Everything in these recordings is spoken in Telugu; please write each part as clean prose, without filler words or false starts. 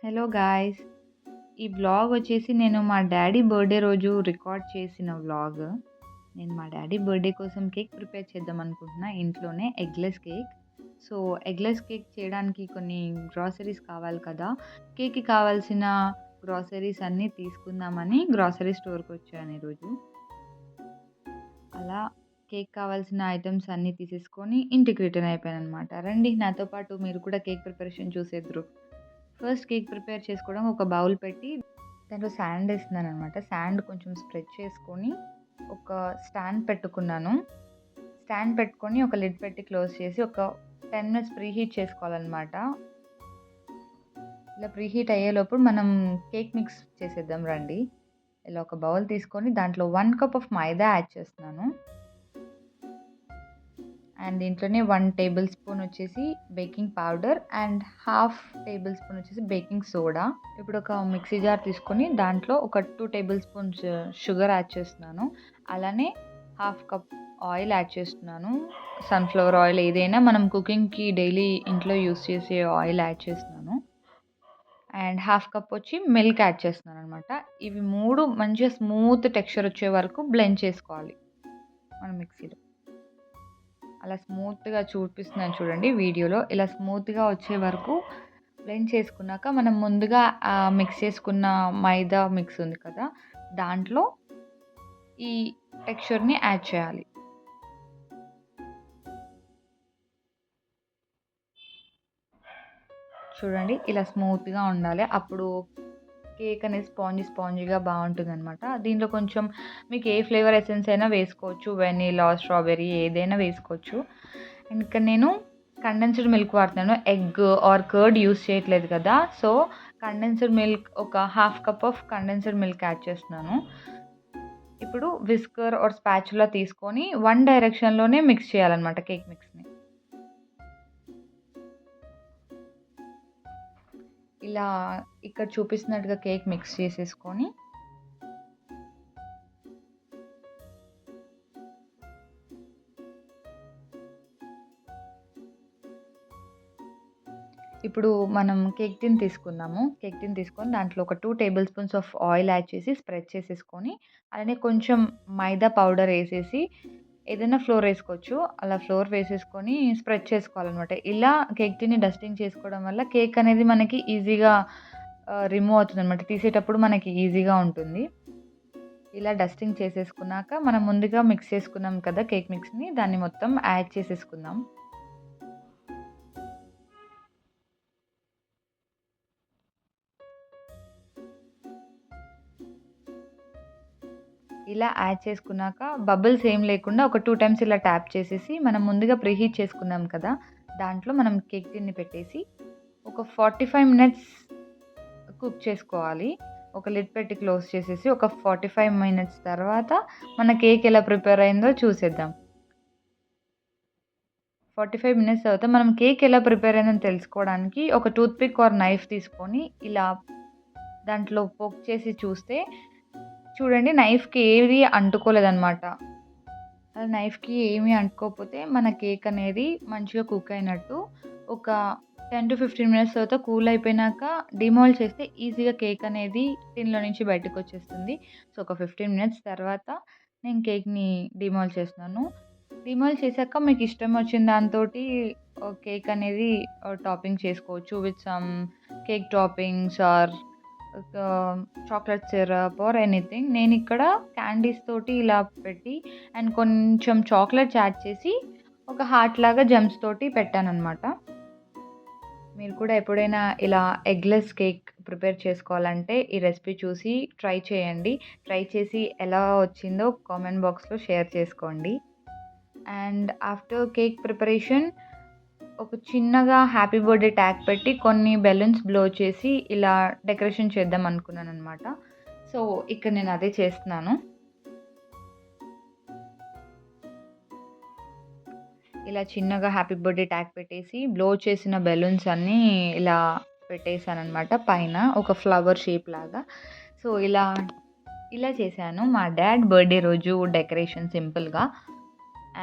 Hello guys! ఈ వ్లాగ్ వచ్చేసి నేను మా డ్యాడీ బర్త్‌డే రోజు రికార్డ్ చేసిన వ్లాగ్. నేను మా డ్యాడీ బర్త్‌డే కోసం కేక్ ప్రిపేర్ చేద్దాం అనుకుంటున్నా ఇంట్లోనే eggless cake. So, eggless cake చేయడానికి కొన్ని గ్రాసరీస్ కావాలి కదా! కేక్‌కి కావాల్సిన గ్రాసరీస్ అన్నీ తీసుకుందామని గ్రాసరీ స్టోర్‌కొచ్చాను ఈరోజు. అలా కేక్ కావాల్సిన ఐటెమ్స్ అన్నీ తీసేసుకొని ఇంటికి రిటర్న్ అయిపోయాననమాట. రండి నాతో పాటు మీరు కూడా కేక్ ప్రిపరేషన్ చూసేద్దురు. ఫస్ట్ కేక్ ప్రిపేర్ చేసుకోవడం ఒక బౌల్ పెట్టి దాంట్లో శాండ్ ఏస్తున్నాననమాట. శాండ్ కొంచెం స్ప్రెడ్ చేసుకొని ఒక స్టాండ్ పెట్టుకున్నాను. స్టాండ్ పెట్టుకొని ఒక లిడ్ పెట్టి క్లోజ్ చేసి ఒక 10 మినిట్స్ ప్రీహీట్ చేసుకోవాలనమాట. ఇలా ప్రీహీట్ అయ్యేలోపు మనం కేక్ మిక్స్ చేసేద్దాం రండి. ఇలా ఒక బౌల్ తీసుకొని దాంట్లో 1 కప్ ఆఫ్ మైదా యాడ్ చేస్తున్నాను. అండ్ దీంట్లోనే 1 టేబుల్ స్పూన్ వచ్చేసి baking powder and half table spoon వచ్చేసి బేకింగ్ సోడా. ఇప్పుడు ఒక మిక్సీ జార్ తీసుకొని దాంట్లో ఒక 2 టేబుల్ స్పూన్స్ షుగర్ యాడ్ చేస్తున్నాను. అలానే హాఫ్ కప్ ఆయిల్ యాడ్ చేస్తున్నాను. సన్‌ఫ్లవర్ ఆయిల్ ఏదైనా మనం కుకింగ్‌కి డైలీ ఇంట్లో యూజ్ చేసే ఆయిల్ యాడ్ చేస్తున్నాను. అండ్ హాఫ్ కప్ వచ్చి మిల్క్ యాడ్ చేస్తున్నాననమాట. ఇవి 3 మంచిగా స్మూత్ టెక్స్చర్ వచ్చే వరకు బ్లెండ్ చేసుకోవాలి మనం మిక్సీలో. అలా స్మూత్‌గా చూపిస్తున్నాను చూడండి వీడియోలో. ఇలా స్మూత్‌గా వచ్చే వరకు బ్లెండ్ చేసుకున్నాక మనం ముందుగా మిక్స్ చేసుకున్న మైదా మిక్స్ ఉంది కదా! దాంట్లో ఈ టెక్స్చర్‌ని యాడ్ చేయాలి. చూడండి ఇలా స్మూత్‌గా ఉండాలి. అప్పుడు కేక్ అనేది స్పాంజీగా బావుంటుందనమాట. దీంట్లో కొంచెం మీకు ఏ ఫ్లేవర్ ఎసెన్స్ అయినా వేసుకోవచ్చు. వెనిలా, స్ట్రాబెర్రీ ఏదైనా వేసుకోవచ్చు. అండ్ ఇక్కడ నేను కండెన్స్డ్ మిల్క్ వాడుతున్నాను. ఎగ్ ఆర్ కర్డ్ యూజ్ చేయట్లేదు కదా! సో, కండెన్స్డ్ మిల్క్ ఒక half cup of condensed milk add చేస్తున్నాను. ఇప్పుడు విస్కర్ ఆర్ స్పాచులా తీసుకొని వన్ డైరెక్షన్‌లోనే మిక్స్ చేయాలనమాట కేక్ మిక్స్‌ని. ఇలా ఇక్కడ చూపిస్తున్నట్టుగా కేక్ మిక్స్ చేసేసుకొని ఇప్పుడు మనం కేక్ టిన్ తీసుకుందాము. కేక్ టిన్ తీసుకొని దాంట్లో ఒక 2 table spoons of oil add చేసి స్ప్రెడ్ చేసేసుకొని, అలానే కొంచెం మైదా పౌడర్ ఏసేసి ఏదైనా ఫ్లోర్ ఏసుకోవచ్చు. అలా ఫ్లోర్ వేసేసుకొని స్ప్రెడ్ చేసుకోవాలనమాట. ఇలా కేక్ టిన్‌ని డస్టింగ్ చేసుకోవడం వల్ల కేక్ అనేది మనకి ఈజీగా రిమూవ్ అవుతుందనమాట. తీసేటప్పుడు మనకి ఈజీగా ఉంటుంది. ఇలా డస్టింగ్ చేసేసుకున్నాక మనం ముందుగా మిక్స్ చేసుకున్నాం కదా కేక్ మిక్స్‌ని దాన్ని మొత్తం యాడ్ చేసేసుకుందాం. ఇలా యాడ్ చేసుకున్నాక బబుల్స్ ఏం లేకుండా ఒక 2 టైమ్స్ ఇలా ట్యాప్ చేసేసి మనం ముందుగా ప్రీహీట్ చేసుకున్నాం కదా! దాంట్లో మనం కేక్ టిన్‌ని పెట్టేసి ఒక 45 మినిట్స్ కుక్ చేసుకోవాలి. ఒక లిడ్ పెట్టి క్లోజ్ చేసేసి ఒక 45 మినిట్స్ తర్వాత మన కేక్ ఎలా ప్రిపేర్ అయిందో చూసేద్దాం. 45 మినిట్స్ తర్వాత మనం కేక్ ఎలా ప్రిపేర్ అయిందని తెలుసుకోవడానికి ఒక టూత్ పిక్ ఆర్ నైఫ్ తీసుకొని ఇలా దాంట్లో పోక్ చేసి చూస్తే చూడండి నైఫ్‌కి ఏది అంటుకోలేదనమాట. అలా నైఫ్‌కి ఏమీ అంటుకోకపోతే మన కేక్ అనేది మంచిగా కుక్ అయినట్టు. ఒక 10-15 మినిట్స్ తర్వాత కూల్ అయిపోయినాక డీమోల్డ్ చేస్తే ఈజీగా కేక్ అనేది టిన్‌లో నుంచి బయటకొచ్చేస్తుంది. సో, ఒక 15 మినిట్స్ తర్వాత నేను కేక్‌ని డీమోల్డ్ చేస్తున్నాను. డీమోల్డ్ చేశాక మీకు ఇష్టం వచ్చిన దాంతోటి కేక్ అనేది టాపింగ్ చేసుకోవచ్చు with some cake toppings are chocolate syrup or anything. నేనిక్కడ క్యాండీస్ తోటి ఇలా పెట్టి అండ్ కొంచెం చాక్లెట్స్ యాడ్ చేసి ఒక హార్ట్ లాగా జెమ్స్ తోటి పెట్టాననమాట. మీరు కూడా ఎప్పుడైనా ఇలా ఎగ్‌లెస్ కేక్ ప్రిపేర్ చేసుకోవాలంటే ఈ రెసిపీ చూసి ట్రై చేయండి. ట్రై చేసి ఎలా వచ్చిందో కామెంట్ బాక్స్‌లో షేర్ చేసుకోండి. అండ్ ఆఫ్టర్ కేక్ ప్రిపరేషన్ ఒక చిన్నగా హ్యాపీ బర్త్‌డే ట్యాగ్ పెట్టి కొన్ని బెలూన్స్ బ్లో చేసి ఇలా డెకరేషన్ చేద్దాం అనుకున్నాననమాట. సో, ఇక్కడ నేను అదే చేస్తున్నాను. ఇలా చిన్నగా హ్యాపీ బర్త్‌డే ట్యాగ్ పెట్టేసి బ్లో చేసిన బెలూన్స్ అన్నీ ఇలా పెట్టేసాననమాట పైన ఒక ఫ్లవర్ షేప్ లాగా. సో, ఇలా చేశాను మా డ్యాడ్ బర్త్‌డే రోజు డెకరేషన్ సింపుల్‌గా.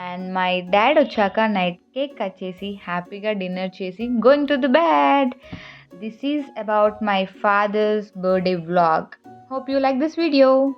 అండ్ మై డ్యాడ్ వచ్చాక నైట్ కేక్ కట్ చేసి హ్యాపీగా డిన్నర్ చేసి going to the bed. This is about my father's birthday vlog. Hope you like this video.